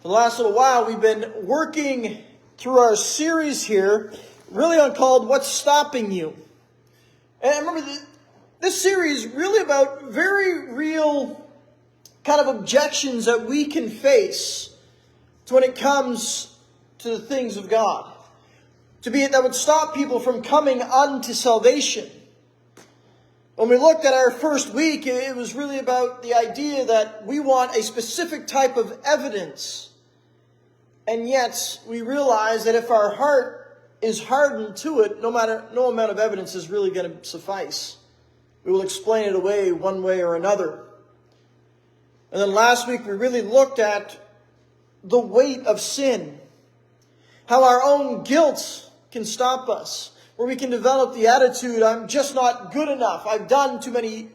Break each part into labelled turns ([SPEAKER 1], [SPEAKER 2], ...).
[SPEAKER 1] For the last little while, we've been working through our series here, really on called What's Stopping You? And remember, this series is really about very real kind of objections that we can face to when it comes to the things of God. That would stop people from coming unto salvation. When we looked at our first week, it was really about the idea that we want a specific type of evidence. And yet, we realize that if our heart is hardened to it, no amount of evidence is really going to suffice. We will explain it away one way or another. And then last week, we really looked at the weight of sin. How our own guilt can stop us. Where we can develop the attitude, I'm just not good enough. I've done too many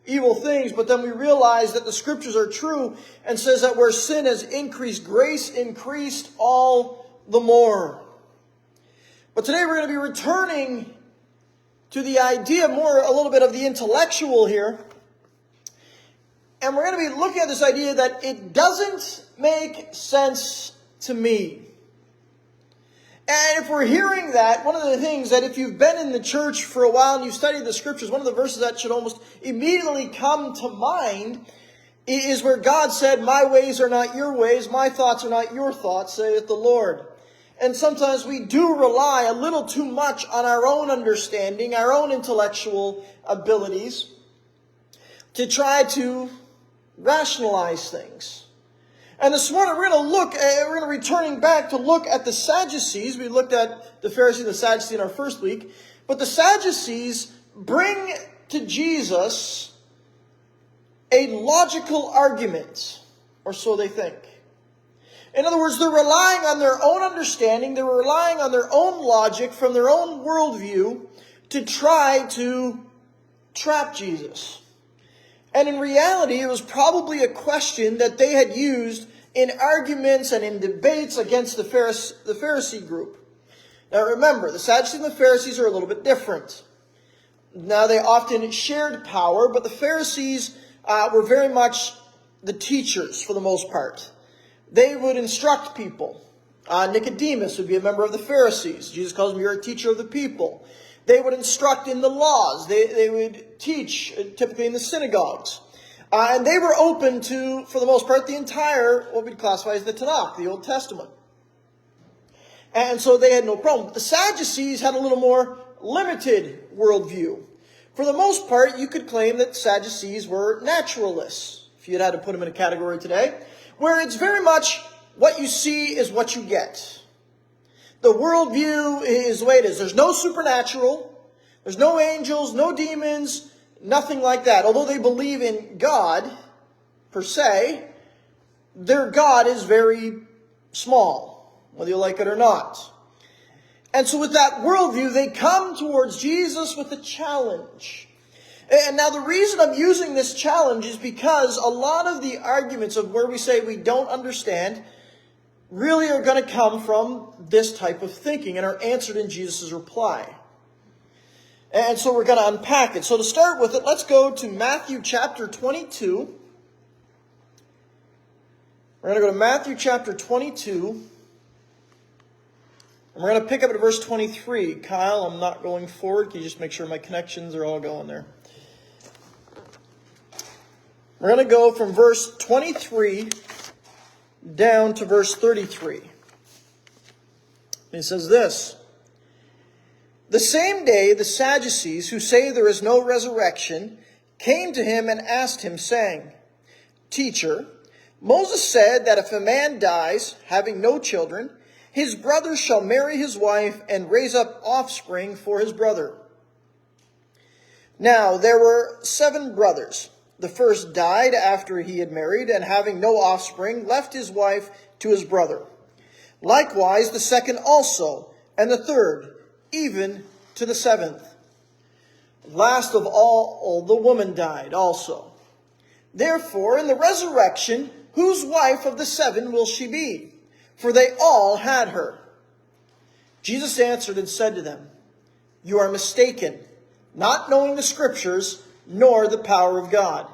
[SPEAKER 1] evil things. But then we realize that the scriptures are true and says that where sin has increased, grace increased all the more. But today we're going to be returning to the idea a little bit of the intellectual here. And we're going to be looking at this idea that it doesn't make sense to me. And if we're hearing that, one of the things that if you've been in the church for a while and you've studied the scriptures, one of the verses that should almost immediately come to mind is where God said, "My ways are not your ways, my thoughts are not your thoughts, saith the Lord." And sometimes we do rely a little too much on our own understanding, our own intellectual abilities to try to rationalize things. And this morning we're going to returning back to look at the Sadducees. We looked at the Pharisees and the Sadducees in our first week. But the Sadducees bring to Jesus a logical argument, or so they think. In other words, they're relying on their own understanding. They're relying on their own logic from their own worldview to try to trap Jesus. And in reality, it was probably a question that they had used in arguments and in debates against the Pharisee group. Now remember, the Sadducees and the Pharisees are a little bit different. Now they often shared power, but the Pharisees were very much the teachers for the most part. They would instruct people. Nicodemus would be a member of the Pharisees. Jesus calls him, "You're a teacher of the people." They would instruct in the laws. They would teach, typically in the synagogues. And they were open to, for the most part, the entire, what we'd classify as the Tanakh, the Old Testament. And so they had no problem. But the Sadducees had a little more limited worldview. For the most part, you could claim that Sadducees were naturalists, if you had to put them in a category today, where it's very much what you see is what you get. The worldview is the way it is. There's no supernatural. There's no angels, no demons, nothing like that. Although they believe in God, per se, their God is very small, whether you like it or not. And so with that worldview, they come towards Jesus with a challenge. And now the reason I'm using this challenge is because a lot of the arguments of where we say we don't understand really are going to come from this type of thinking and are answered in Jesus' reply. And so we're going to unpack it. So to start with it, let's go to Matthew chapter 22. We're going to go to Matthew chapter 22. And we're going to pick up at verse 23. Kyle, I'm not going forward. Can you just make sure my connections are all going there? We're going to go from verse 23 down to verse 33. It says this: "The same day the Sadducees, who say there is no resurrection, came to him and asked him, saying, 'Teacher, Moses said that if a man dies, having no children, his brother shall marry his wife and raise up offspring for his brother. Now there were 7 brothers. The first died after he had married, and having no offspring, left his wife to his brother. Likewise the second also, and the third, even to the 7th. Last of all, the woman died also. Therefore, in the resurrection, whose wife of the 7 will she be? For they all had her.' Jesus answered and said to them, 'You are mistaken, not knowing the Scriptures, nor the power of God.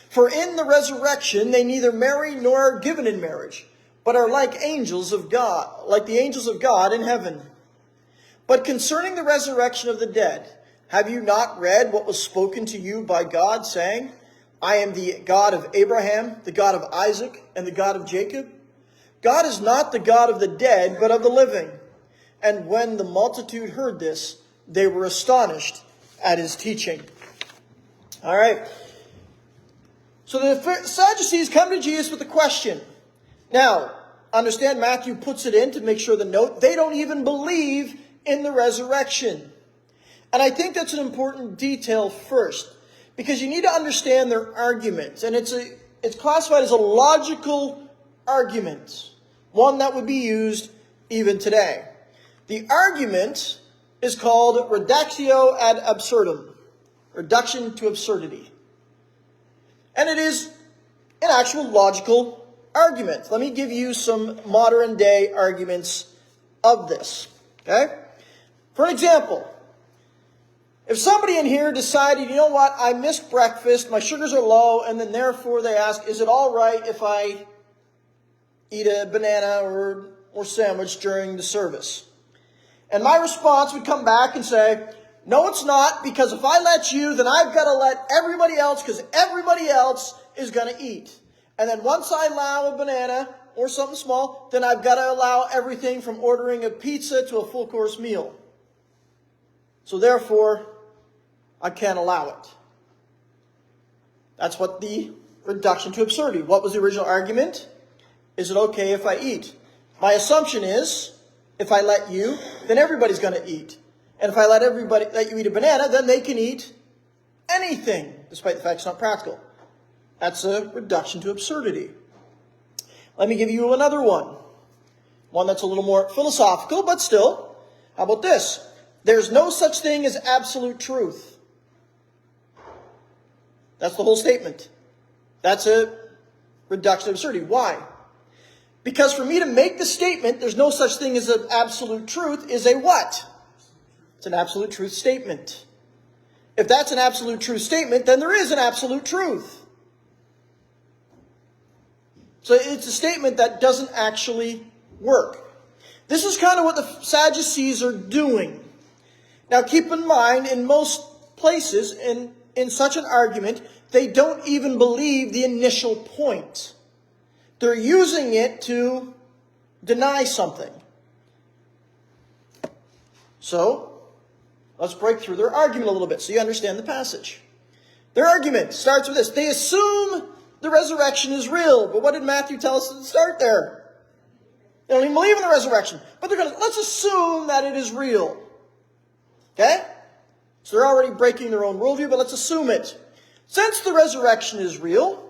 [SPEAKER 1] For in the resurrection they neither marry nor are given in marriage, but are like angels of God, like the angels of God in heaven. But concerning the resurrection of the dead, have you not read what was spoken to you by God, saying, I am the God of Abraham, the God of Isaac, and the God of Jacob? God is not the God of the dead, but of the living. And when the multitude heard this, they were astonished at his teaching. All right. So the Sadducees come to Jesus with a question. Now, understand Matthew puts it in to make sure the note, they don't even believe in the resurrection. And I think that's an important detail first, because you need to understand their argument. And it's classified as a logical argument, one that would be used even today. The argument is called reductio ad absurdum, reduction to absurdity. And it is an actual logical argument. Let me give you some modern day arguments of this. Okay? For example, if somebody in here decided, you know what, I missed breakfast, my sugars are low, and then therefore they ask, is it all right if I eat a banana or sandwich during the service? And my response would come back and say, no, it's not, because if I let you, then I've got to let everybody else, because everybody else is going to eat. And then once I allow a banana or something small, then I've got to allow everything from ordering a pizza to a full course meal. So therefore, I can't allow it. That's what the reduction to absurdity. What was the original argument? Is it okay if I eat? My assumption is, if I let you, then everybody's going to eat. And if I let you eat a banana, then they can eat anything, despite the fact it's not practical. That's a reduction to absurdity. Let me give you another one. One that's a little more philosophical, but still. How about this? There's no such thing as absolute truth. That's the whole statement. That's a reduction to absurdity. Why? Because for me to make the statement, there's no such thing as an absolute truth, is a what? It's an absolute truth statement. If that's an absolute truth statement, then there is an absolute truth. So it's a statement that doesn't actually work. This is kind of what the Sadducees are doing. Now keep in mind, in most places, in such an argument, they don't even believe the initial point. They're using it to deny something. So, let's break through their argument a little bit so you understand the passage. Their argument starts with this. They assume the resurrection is real. But what did Matthew tell us to start there? They don't even believe in the resurrection. But let's assume that it is real. Okay? So they're already breaking their own worldview, but let's assume it. Since the resurrection is real,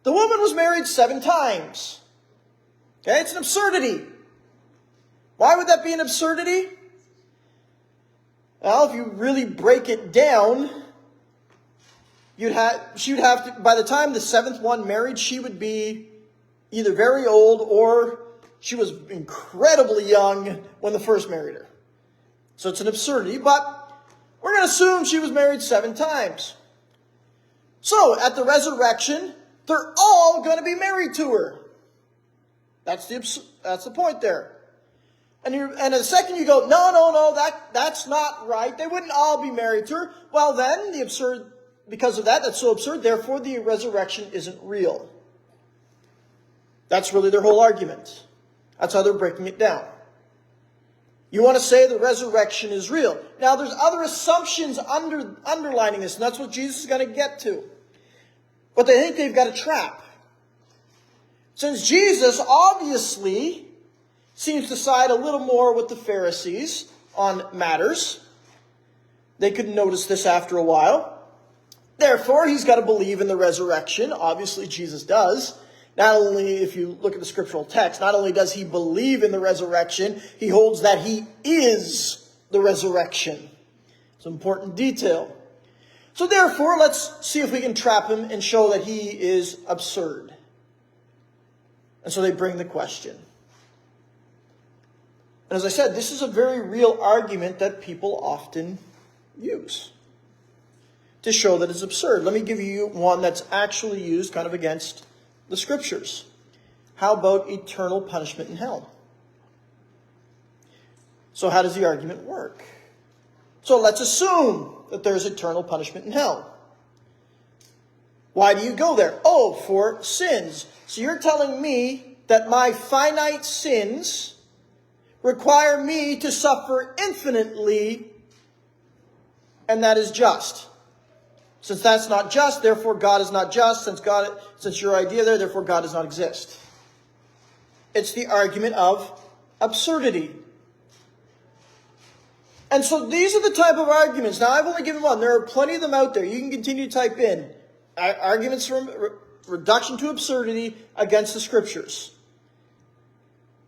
[SPEAKER 1] the woman was married 7 times. Okay? It's an absurdity. Why would that be an absurdity? Well, if you really break it down, she would have to, by the time the 7th one married, she would be either very old or she was incredibly young when the first married her. So it's an absurdity, but we're going to assume she was married 7 times. So at the resurrection, they're all going to be married to her. That's the point there. And in a second you go, no, that's not right. They wouldn't all be married to her. Well then, because of that, that's so absurd, therefore the resurrection isn't real. That's really their whole argument. That's how they're breaking it down. You want to say the resurrection is real. Now there's other assumptions underlining this, and that's what Jesus is going to get to. But they think they've got a trap. Since Jesus obviously seems to side a little more with the Pharisees on matters, they could notice this after a while. Therefore, he's got to believe in the resurrection. Obviously, Jesus does. Not only, if you look at the scriptural text, not only does he believe in the resurrection, he holds that he is the resurrection. It's an important detail. So therefore, let's see if we can trap him and show that he is absurd. And so they bring the question. And as I said, this is a very real argument that people often use to show that it's absurd. Let me give you one that's actually used kind of against the scriptures. How about eternal punishment in hell? So how does the argument work? So let's assume that there's eternal punishment in hell. Why do you go there? Oh, for sins. So you're telling me that my finite sins require me to suffer infinitely, and that is just. Since that's not just, therefore God is not just. Since your idea there, therefore God does not exist. It's the argument of absurdity. And so these are the type of arguments. Now, I've only given one. There are plenty of them out there. You can continue to type in arguments from reduction to absurdity against the Scriptures.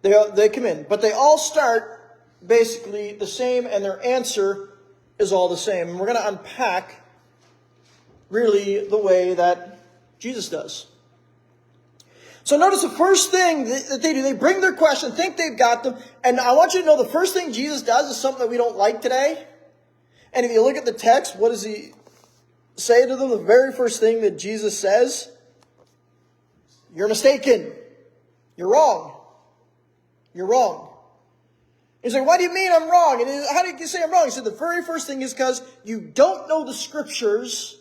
[SPEAKER 1] They come in. But they all start basically the same, and their answer is all the same. And we're going to unpack really the way that Jesus does. So notice the first thing that they do, they bring their question, think they've got them, and I want you to know the first thing Jesus does is something that we don't like today. And if you look at the text, what does he say to them? The very first thing that Jesus says, you're mistaken. You're wrong. You're wrong. He's like, what do you mean I'm wrong? And how did you say I'm wrong? He said, the very first thing is because you don't know the Scriptures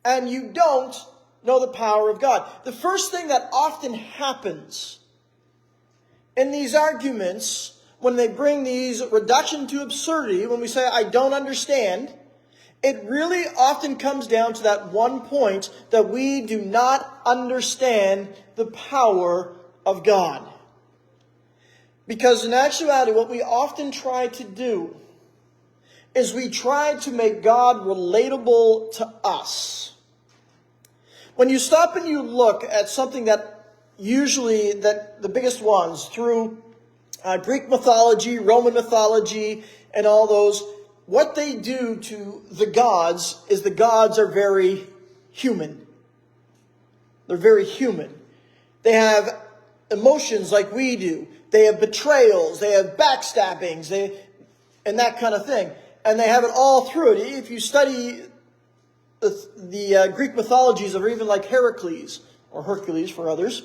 [SPEAKER 1] and you don't know the power of God. The first thing that often happens in these arguments, when they bring these reduction to absurdity, when we say, I don't understand, it really often comes down to that one point that we do not understand the power of God. Because in actuality, what we often try to do is we try to make God relatable to us. When you stop and you look at something that usually, that the biggest ones, through Greek mythology, Roman mythology, and all those, what they do to the gods is the gods are very human. They're very human. They have emotions like we do. They have betrayals. They have backstabbings. And that kind of thing. And they have it all through it. If you study the Greek mythologies of even like Heracles, or Hercules for others,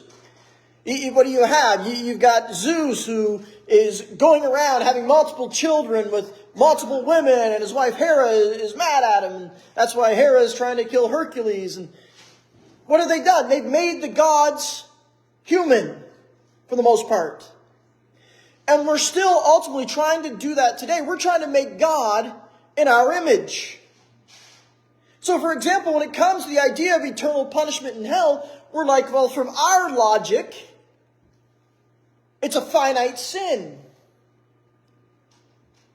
[SPEAKER 1] what do you have? You've got Zeus, who is going around having multiple children with multiple women, and his wife Hera is mad at him. And that's why Hera is trying to kill Hercules. And what have they done? They've made the gods human, for the most part. And we're still ultimately trying to do that today. We're trying to make God in our image. So, for example, when it comes to the idea of eternal punishment in hell, we're like, well, from our logic, it's a finite sin.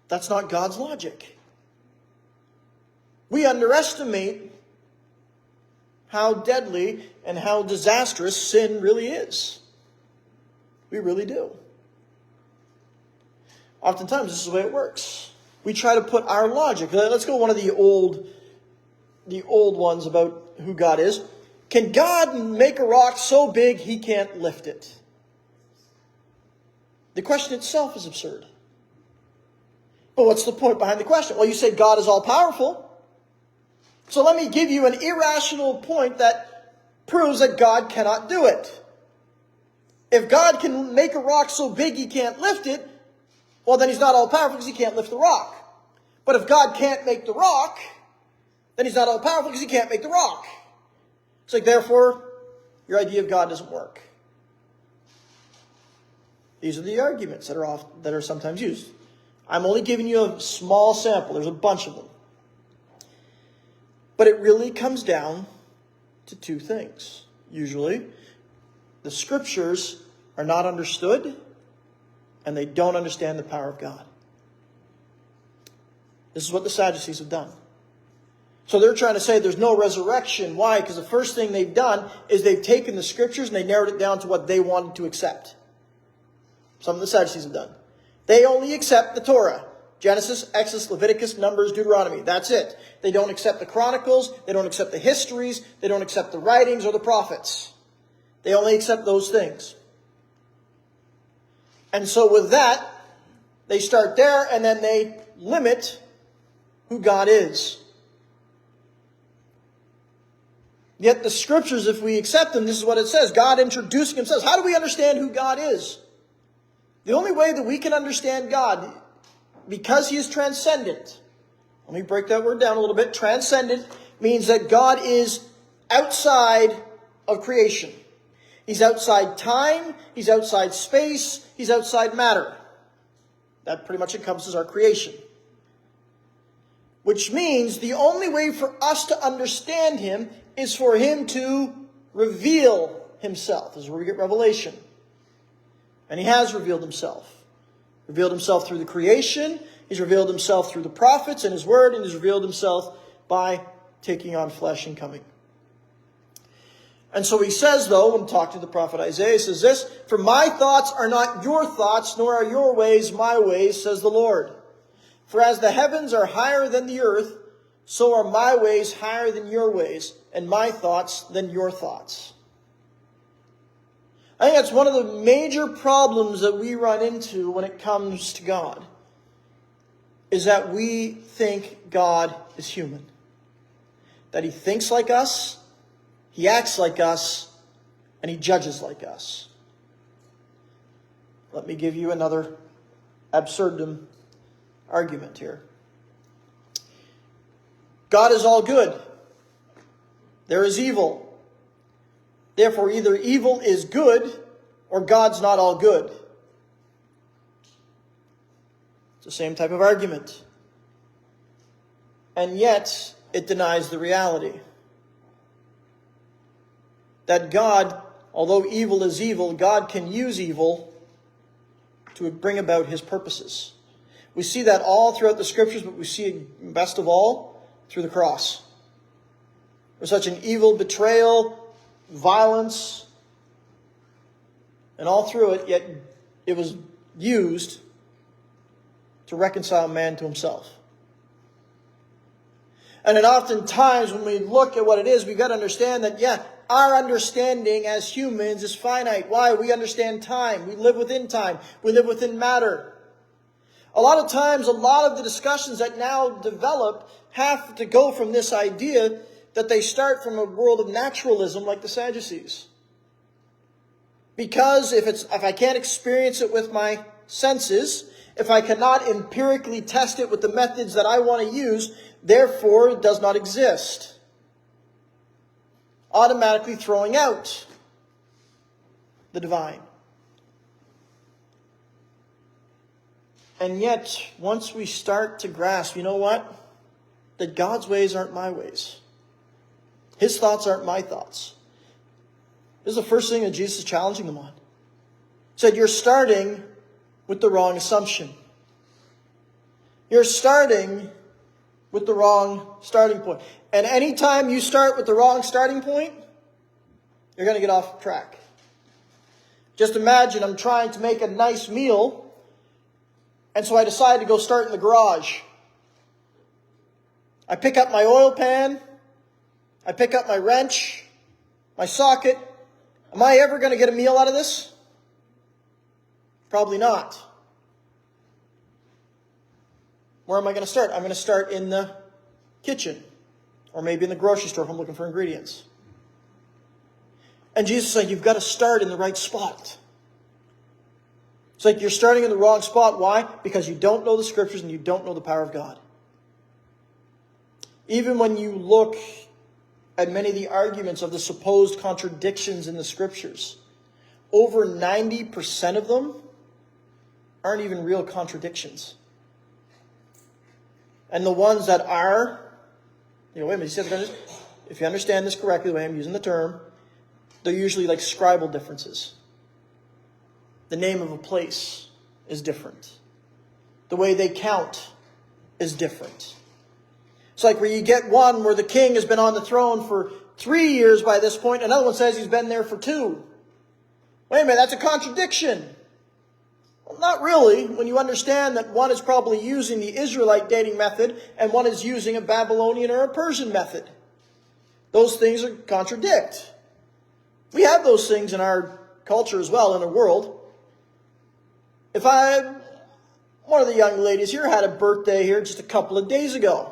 [SPEAKER 1] That's not God's logic. We underestimate how deadly and how disastrous sin really is. We really do. Oftentimes, this is the way it works. We try to put our logic. Let's go one of the old ones about who God is. Can God make a rock so big he can't lift it? The question itself is absurd. But what's the point behind the question? Well, you say God is all-powerful. So let me give you an irrational point that proves that God cannot do it. If God can make a rock so big he can't lift it, well, then he's not all-powerful because he can't lift the rock. But if God can't make the rock, then he's not all-powerful because he can't make the rock. It's like, therefore, your idea of God doesn't work. These are the arguments that are sometimes used. I'm only giving you a small sample. There's a bunch of them. But it really comes down to two things. Usually, the Scriptures are not understood, and they don't understand the power of God. This is what the Sadducees have done. So they're trying to say there's no resurrection. Why? Because the first thing they've done is they've taken the Scriptures and they narrowed it down to what they wanted to accept. Some of the Sadducees have done. They only accept the Torah. Genesis, Exodus, Leviticus, Numbers, Deuteronomy. That's it. They don't accept the Chronicles. They don't accept the histories. They don't accept the writings or the prophets. They only accept those things. And so with that, they start there and then they limit who God is. Yet the scriptures, if we accept them, this is what it says. God introducing himself. How do we understand who God is? The only way that we can understand God, because he is transcendent. Let me break that word down a little bit. Transcendent means that God is outside of creation. He's outside time. He's outside space. He's outside matter. That pretty much encompasses our creation. Which means the only way for us to understand him is for him to reveal himself. This is where we get revelation. And he has revealed himself. Revealed himself through the creation. He's revealed himself through the prophets and his word. And he's revealed himself by taking on flesh and coming. And so he says, though, when talking to the prophet Isaiah, he says this, "For my thoughts are not your thoughts, nor are your ways my ways, says the Lord. For as the heavens are higher than the earth, so are my ways higher than your ways, and my thoughts than your thoughts." I think that's one of the major problems that we run into when it comes to God, is that we think God is human. That he thinks like us, he acts like us, and he judges like us. Let me give you another absurdum argument here. God is all good. There is evil. Therefore, either evil is good or God's not all good. It's the same type of argument. And yet, it denies the reality that God, although evil is evil, God can use evil to bring about his purposes. We see that all throughout the scriptures, but we see it best of all through the cross. There's such an evil betrayal, violence, and all through it, yet it was used to reconcile man to himself. And then oftentimes when we look at what it is, we've got to understand that, our understanding as humans is finite. Why? We understand time. We live within time. We live within matter. A lot of times, a lot of the discussions that now develop have to go from this idea that they start from a world of naturalism like the Sadducees. Because if I can't experience it with my senses, if I cannot empirically test it with the methods that I want to use, therefore it does not exist. Automatically throwing out the divine. And yet, once we start to grasp, you know what? That God's ways aren't my ways. His thoughts aren't my thoughts. This is the first thing that Jesus is challenging them on. He said, you're starting with the wrong assumption. You're starting with the wrong starting point. And anytime you start with the wrong starting point, you're going to get off track. Just imagine I'm trying to make a nice meal, and so I decide to go start in the garage. I pick up my oil pan, I pick up my wrench, my socket. Am I ever going to get a meal out of this? Probably not. Where am I going to start? I'm going to start in the kitchen, or maybe in the grocery store if I'm looking for ingredients. And Jesus is saying, you've got to start in the right spot. It's like you're starting in the wrong spot. Why? Because you don't know the scriptures and you don't know the power of God. Even when you look at many of the arguments of the supposed contradictions in the scriptures, over 90% of them aren't even real contradictions. And the ones that are, wait a minute, if you understand this correctly, the way I'm using the term, they're usually like scribal differences. The name of a place is different. The way they count is different. It's like where you get one where the king has been on the throne for 3 years by this point, another one says he's been there for 2. Wait a minute, that's a contradiction. Well, not really, when you understand that one is probably using the Israelite dating method and one is using a Babylonian or a Persian method. Those things contradict. We have those things in our culture as well, in our world. One of the young ladies here had a birthday here just a couple of days ago.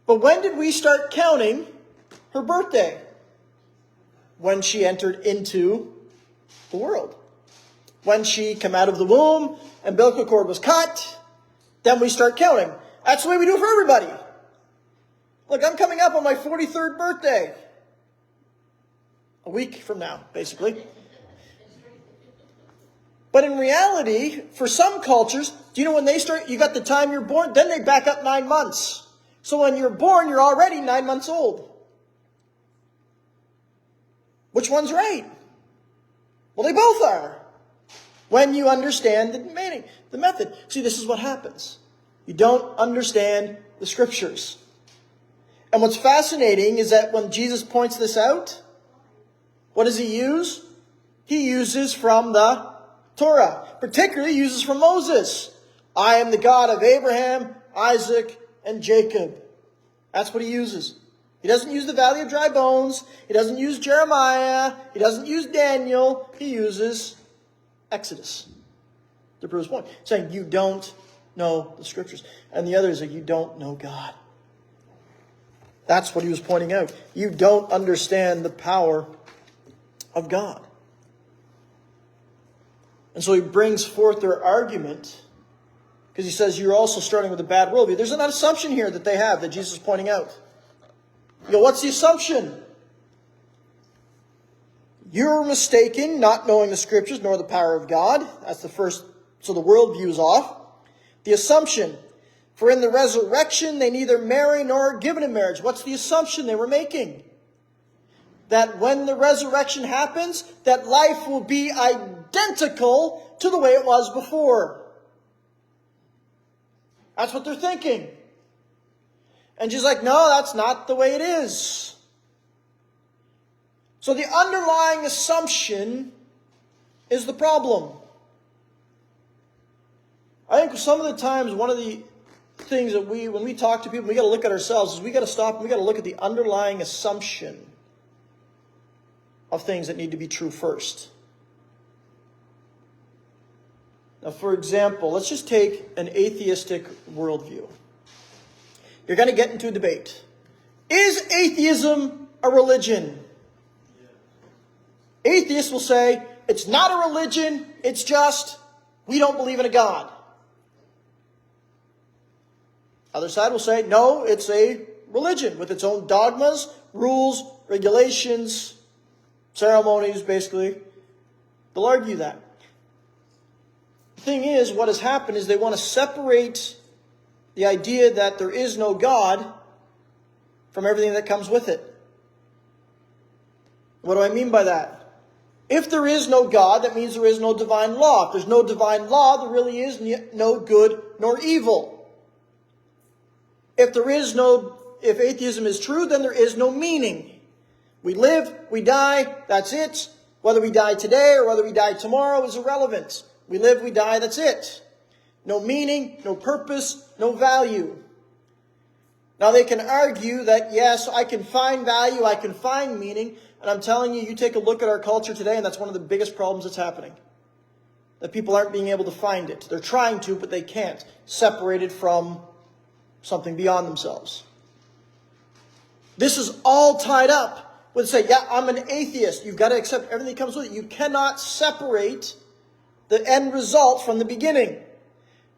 [SPEAKER 1] But when did we start counting her birthday? When she entered into the world. When she came out of the womb, umbilical cord was cut, then we start counting. That's the way we do it for everybody. Look, I'm coming up on my 43rd birthday. A week from now, basically. But in reality, for some cultures, do you know when they start, you got the time you're born, then they back up 9 months. So when you're born, you're already 9 months old. Which one's right? Well, they both are. When you understand the meaning, the method. See, this is what happens. You don't understand the scriptures. And what's fascinating is that when Jesus points this out, what does he use? He uses from the Torah. Particularly, he uses from Moses. I am the God of Abraham, Isaac, and Jacob. That's what he uses. He doesn't use the Valley of Dry Bones. He doesn't use Jeremiah. He doesn't use Daniel. He uses Exodus to prove his point. Saying, you don't know the scriptures. And the other is that you don't know God. That's what he was pointing out. You don't understand the power of God. And so he brings forth their argument because he says you're also starting with a bad worldview. There's an assumption here that they have that Jesus is pointing out. You go, what's the assumption? You're mistaken, not knowing the scriptures nor the power of God. That's the first. So the worldview is off. The assumption. For in the resurrection, they neither marry nor are given in marriage. What's the assumption they were making? That when the resurrection happens, that life will be identical to the way it was before. That's what they're thinking. And she's like, no, that's not the way it is. So the underlying assumption is the problem. I think some of the times one of the things that when we talk to people, we got to look at ourselves, is we got to stop and we got to look at the underlying assumption of things that need to be true first. Now, for example, let's just take an atheistic worldview. You're going to get into a debate. Is atheism a religion? Atheists will say, it's not a religion, it's just, we don't believe in a God. Other side will say, no, it's a religion with its own dogmas, rules, regulations, ceremonies, basically. They'll argue that. The thing is, what has happened is they want to separate the idea that there is no God from everything that comes with it. What do I mean by that? If there is no God, that means there is no divine law. If there's no divine law, there really is no good nor evil. If atheism is true, then there is no meaning. We live, we die, that's it. Whether we die today or whether we die tomorrow is irrelevant. We live, we die, that's it. No meaning, no purpose, no value. Now they can argue that, yes, I can find value, I can find meaning. And I'm telling you, you take a look at our culture today, and that's one of the biggest problems that's happening. That people aren't being able to find it. They're trying to, but they can't. Separated from something beyond themselves. This is all tied up with say, yeah, I'm an atheist. You've got to accept everything that comes with it. You cannot separate the end result from the beginning.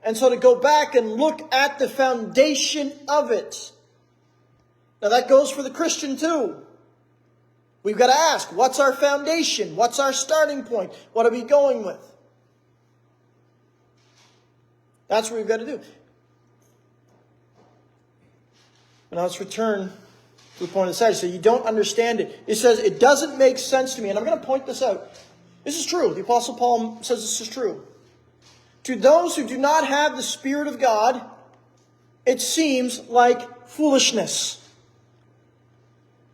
[SPEAKER 1] And so to go back and look at the foundation of it. Now that goes for the Christian too. We've got to ask, what's our foundation? What's our starting point? What are we going with? That's what we've got to do. Now let's return to the point of the side. So you don't understand it. It says, it doesn't make sense to me. And I'm going to point this out. This is true. The Apostle Paul says this is true. To those who do not have the Spirit of God, it seems like foolishness.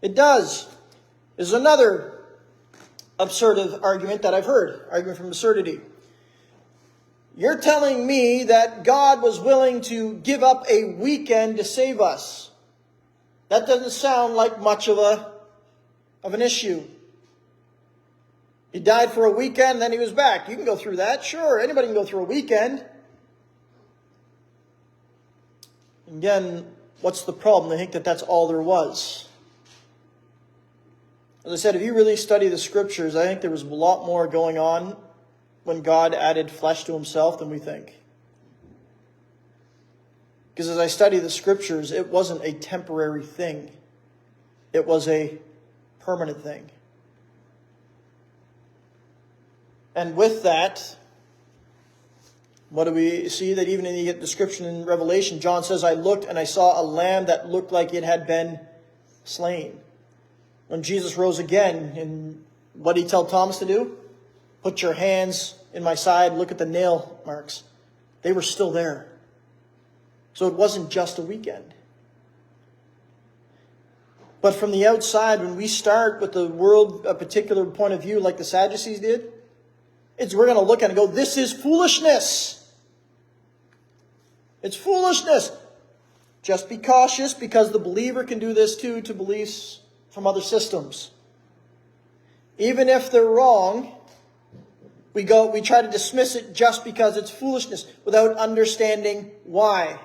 [SPEAKER 1] It does. There's another absurd argument that I've heard. Argument from absurdity. You're telling me that God was willing to give up a weekend to save us. That doesn't sound like much of an issue. He died for a weekend, then he was back. You can go through that. Sure, anybody can go through a weekend. Again, what's the problem? They think that that's all there was. As I said, if you really study the scriptures, I think there was a lot more going on when God added flesh to himself than we think. Because as I study the scriptures, it wasn't a temporary thing. It was a permanent thing. And with that, what do we see? That even in the description in Revelation, John says, I looked and I saw a lamb that looked like it had been slain. When Jesus rose again, and what did he tell Thomas to do? Put your hands in my side, look at the nail marks. They were still there. So it wasn't just a weekend. But from the outside, when we start with the world, a particular point of view like the Sadducees did, we're going to look at it and go, this is foolishness. It's foolishness. Just be cautious, because the believer can do this too to beliefs from other systems. Even if they're wrong, we try to dismiss it just because it's foolishness without understanding why.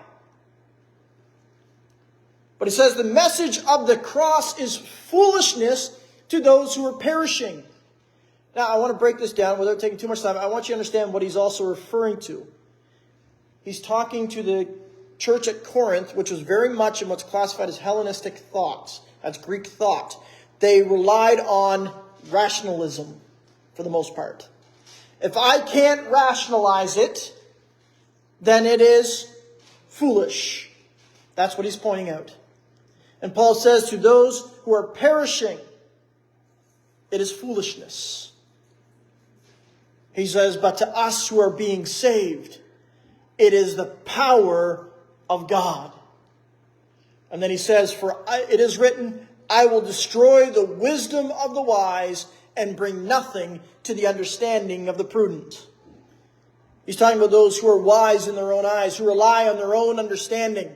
[SPEAKER 1] But it says the message of the cross is foolishness to those who are perishing. Now, I want to break this down without taking too much time. I want you to understand what he's also referring to. He's talking to the church at Corinth, which was very much in what's classified as Hellenistic thoughts. That's Greek thought. They relied on rationalism for the most part. If I can't rationalize it, then it is foolish. That's what he's pointing out. And Paul says to those who are perishing, it is foolishness. He says, but to us who are being saved, it is the power of God. And then he says, for it is written, I will destroy the wisdom of the wise and bring nothing to the understanding of the prudent. He's talking about those who are wise in their own eyes, who rely on their own understanding.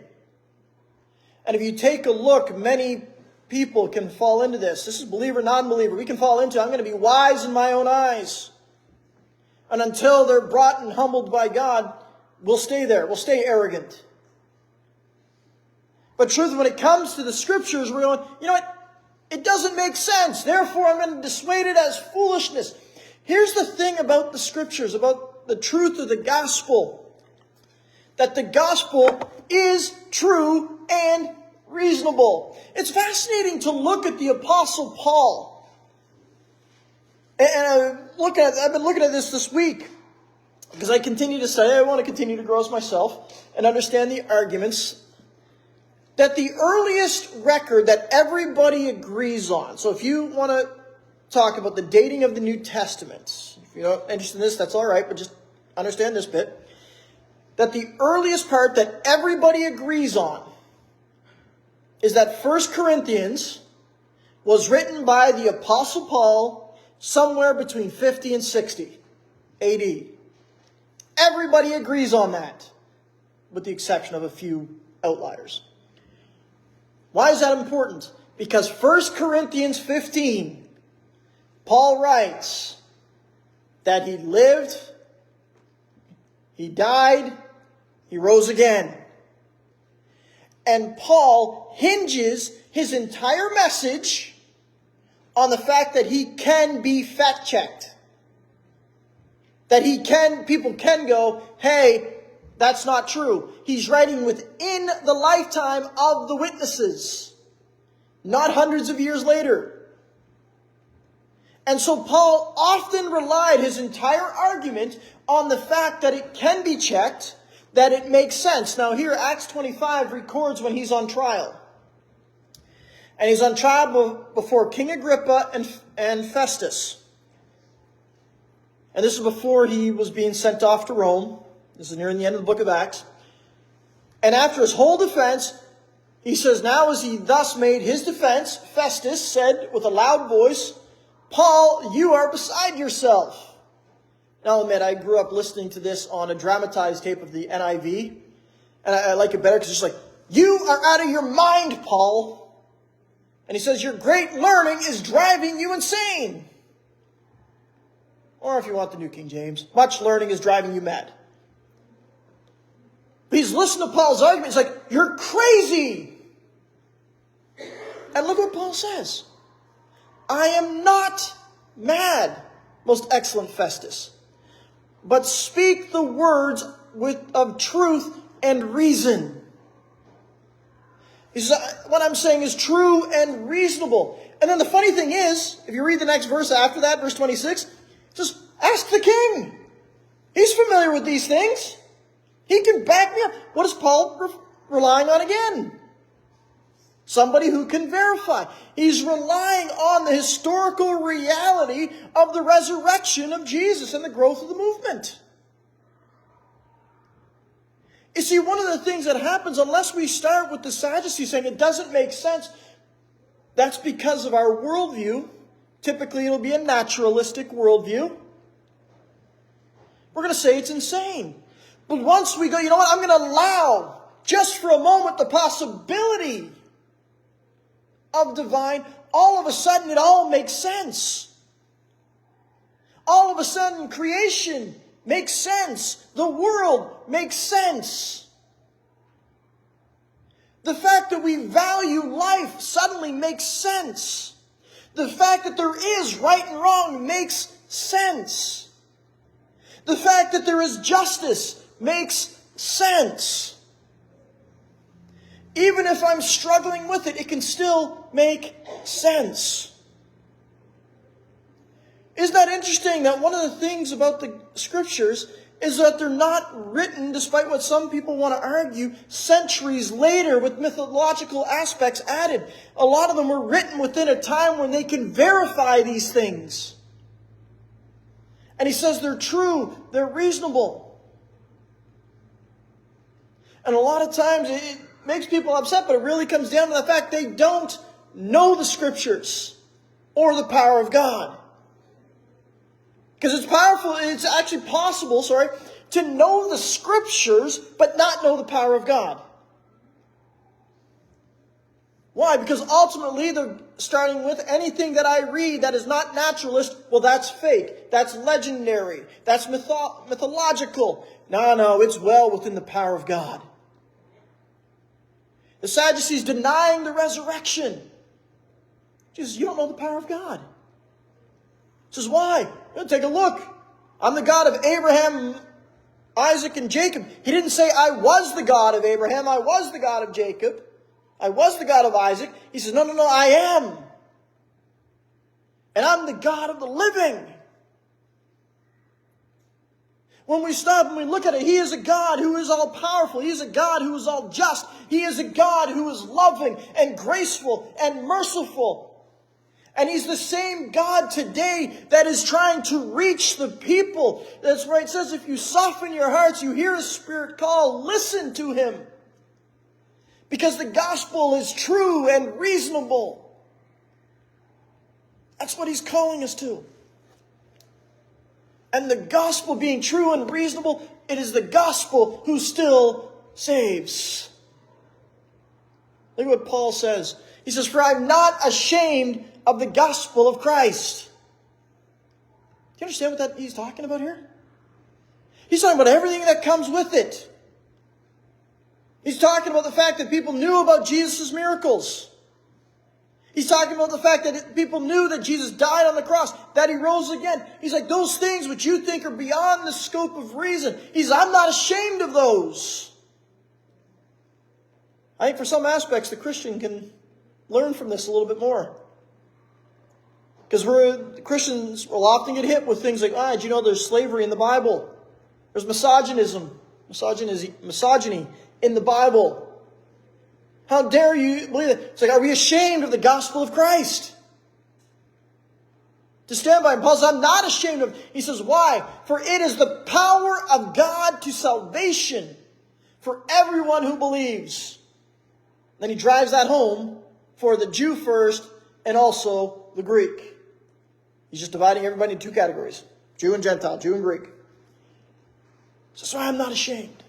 [SPEAKER 1] And if you take a look, many people can fall into this. This is believer, non-believer. We can fall into, I'm going to be wise in my own eyes. And until they're brought and humbled by God, we'll stay there. We'll stay arrogant. But truth, when it comes to the scriptures, we're going, you know what? It doesn't make sense. Therefore, I'm going to dissuade it as foolishness. Here's the thing about the scriptures, about the truth of the gospel. That the gospel is true and reasonable. It's fascinating to look at the Apostle Paul. And I've been looking at this week. Because I continue to study, I want to continue to grow as myself and understand the arguments that the earliest record that everybody agrees on. So if you want to talk about the dating of the New Testament, if you're not interested in this, that's all right, but just understand this bit. That the earliest part that everybody agrees on is that 1 Corinthians was written by the Apostle Paul somewhere between 50 and 60 AD. Everybody agrees on that, with the exception of a few outliers. Why is that important? Because 1 Corinthians 15, Paul writes that he lived, he died, he rose again. And Paul hinges his entire message on the fact that he can be fact-checked. That people can go, hey, that's not true. He's writing within the lifetime of the witnesses, not hundreds of years later. And so Paul often relied his entire argument on the fact that it can be checked, that it makes sense. Now here, Acts 25 records when he's on trial. And he's on trial before King Agrippa and Festus. And this is before he was being sent off to Rome. This is near the end of the book of Acts. And after his whole defense, he says, now as he thus made his defense, Festus said with a loud voice, Paul, you are beside yourself. Now I'll admit, I grew up listening to this on a dramatized tape of the NIV. And I like it better because it's like, you are out of your mind, Paul. And he says, your great learning is driving you insane. Or if you want the New King James, much learning is driving you mad. But he's listening to Paul's argument. He's like, you're crazy. And look what Paul says. I am not mad, most excellent Festus, but speak the words of truth and reason. He says, what I'm saying is true and reasonable. And then the funny thing is, if you read the next verse after that, verse 26, it says, ask the king. He's familiar with these things. He can back me up. What is Paul relying on again? Somebody who can verify. He's relying on the historical reality of the resurrection of Jesus and the growth of the movement. You see, one of the things that happens, unless we start with the Sadducees saying it doesn't make sense, that's because of our worldview. Typically, it'll be a naturalistic worldview. We're going to say it's insane. But once we go, you know what, I'm going to allow, just for a moment, the possibility of divine, all of a sudden it all makes sense. All of a sudden creation makes sense. The world makes sense. The fact that we value life suddenly makes sense. The fact that there is right and wrong makes sense. The fact that there is justice makes sense. Even if I'm struggling with it, it can still make sense. Isn't that interesting that one of the things about the scriptures is that they're not written, despite what some people want to argue, centuries later with mythological aspects added. A lot of them were written within a time when they can verify these things. And he says they're true, they're reasonable. And a lot of times it makes people upset, but it really comes down to the fact they don't know the scriptures or the power of God. Because it's powerful, it's actually possible, to know the scriptures, but not know the power of God. Why? Because ultimately they're starting with anything that I read that is not naturalist, well, that's fake, that's legendary, that's mythological. No, it's well within the power of God. The Sadducees denying the resurrection. Jesus, you don't know the power of God. He says, why? Well, take a look. I'm the God of Abraham, Isaac, and Jacob. He didn't say, I was the God of Abraham, I was the God of Jacob, I was the God of Isaac. He says, no, I am. And I'm the God of the living. When we stop and we look at it, He is a God who is all powerful. He is a God who is all just. He is a God who is loving and graceful and merciful. And He's the same God today that is trying to reach the people. That's right. It says, if you soften your hearts, you hear His Spirit call, listen to Him. Because the gospel is true and reasonable. That's what He's calling us to. And the gospel being true and reasonable, it is the gospel who still saves. Look at what Paul says. He says, for I'm not ashamed of the gospel of Christ. Do you understand what he's talking about here? He's talking about everything that comes with it. He's talking about the fact that people knew about Jesus' miracles. He's talking about the fact that people knew that Jesus died on the cross, that He rose again. He's like, those things which you think are beyond the scope of reason. I'm not ashamed of those. I think for some aspects, the Christian can learn from this a little bit more. Because Christians will often get hit with things like, did you know there's slavery in the Bible? There's misogyny in the Bible. How dare you believe that? It's like, are we ashamed of the gospel of Christ? To stand by Him. Paul says, I'm not ashamed of it. He says, why? For it is the power of God to salvation for everyone who believes. Then he drives that home for the Jew first and also the Greek. He's just dividing everybody into two categories. Jew and Gentile, Jew and Greek. So that's why I'm not ashamed.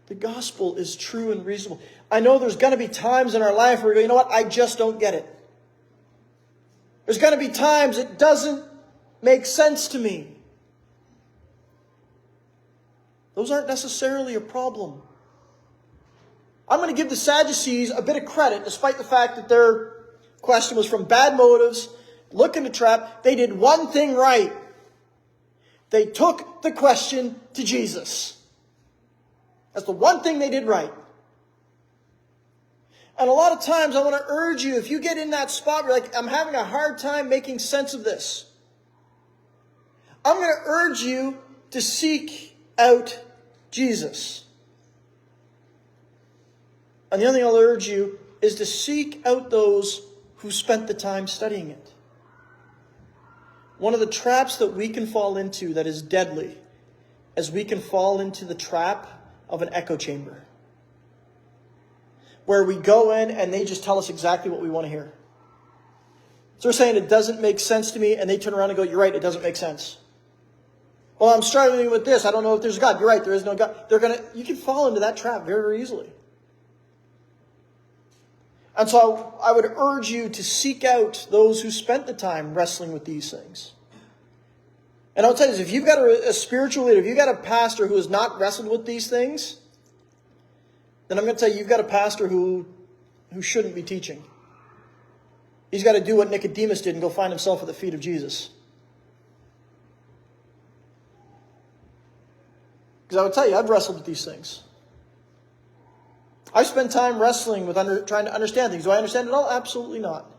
[SPEAKER 1] The gospel is true and reasonable. I know there's going to be times in our life where we go, you know what, I just don't get it. There's going to be times it doesn't make sense to me. Those aren't necessarily a problem. I'm going to give the Sadducees a bit of credit, despite the fact that they're question was from bad motives, looking to trap. They did one thing right. They took the question to Jesus. That's the one thing they did right. And a lot of times I want to urge you, if you get in that spot where you're like, I'm having a hard time making sense of this, I'm going to urge you to seek out Jesus. And the other thing I'll urge you is to seek out those who spent the time studying it. One of the traps that we can fall into that is deadly is we can fall into the trap of an echo chamber, where we go in and they just tell us exactly what we want to hear. So they're saying it doesn't make sense to me, and they turn around and go, you're right, it doesn't make sense. Well, I'm struggling with this. I don't know if there's a God. You're right, there is no God. You can fall into that trap very, very easily. And so I would urge you to seek out those who spent the time wrestling with these things. And I'll tell you this, if you've got a spiritual leader, if you've got a pastor who has not wrestled with these things, then I'm going to tell you, you've got a pastor who shouldn't be teaching. He's got to do what Nicodemus did and go find himself at the feet of Jesus. Because I would tell you, I've wrestled with these things. I spend time wrestling with trying to understand things. Do I understand it all? Absolutely not.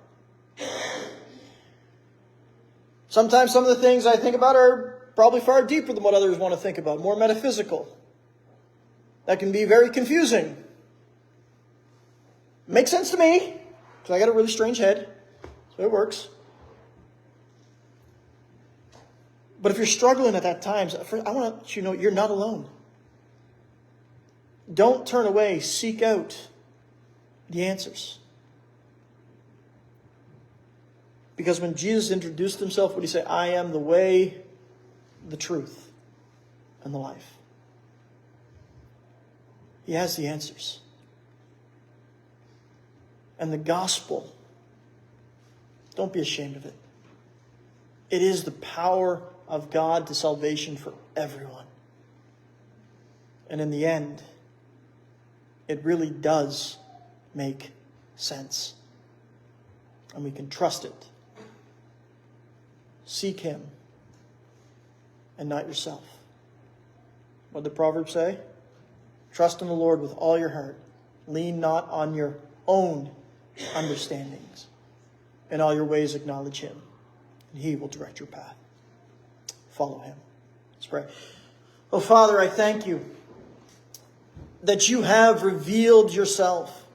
[SPEAKER 1] Sometimes some of the things I think about are probably far deeper than what others want to think about, more metaphysical. That can be very confusing. Makes sense to me, because I got a really strange head, so it works. But if you're struggling at that time, I want you to know you're not alone. Don't turn away. Seek out the answers. Because when Jesus introduced himself, what did he say? I am the way, the truth, and the life. He has the answers. And the gospel, don't be ashamed of it. It is the power of God to salvation for everyone. And in the end, it really does make sense. And we can trust it. Seek him and not yourself. What did the Proverbs say? Trust in the Lord with all your heart. Lean not on your own understandings. In all your ways acknowledge him, and he will direct your path. Follow him. Let's pray. Oh, Father, I thank you that you have revealed yourself.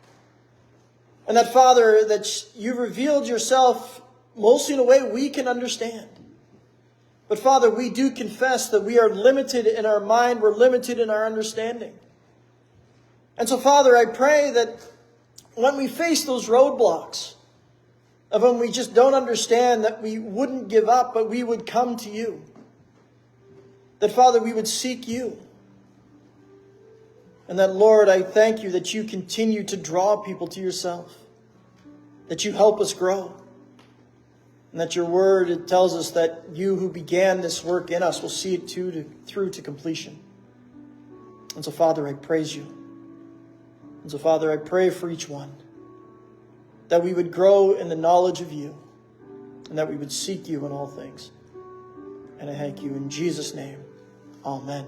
[SPEAKER 1] And that, Father, that you've revealed yourself mostly in a way we can understand. But, Father, we do confess that we are limited in our mind. We're limited in our understanding. And so, Father, I pray that when we face those roadblocks, of when we just don't understand, that we wouldn't give up, but we would come to you. That, Father, we would seek you. And that, Lord, I thank you that you continue to draw people to yourself. That you help us grow. And that your word, it tells us that you who began this work in us will see it through to completion. And so, Father, I praise you. And so, Father, I pray for each one, that we would grow in the knowledge of you, and that we would seek you in all things. And I thank you in Jesus' name. Amen.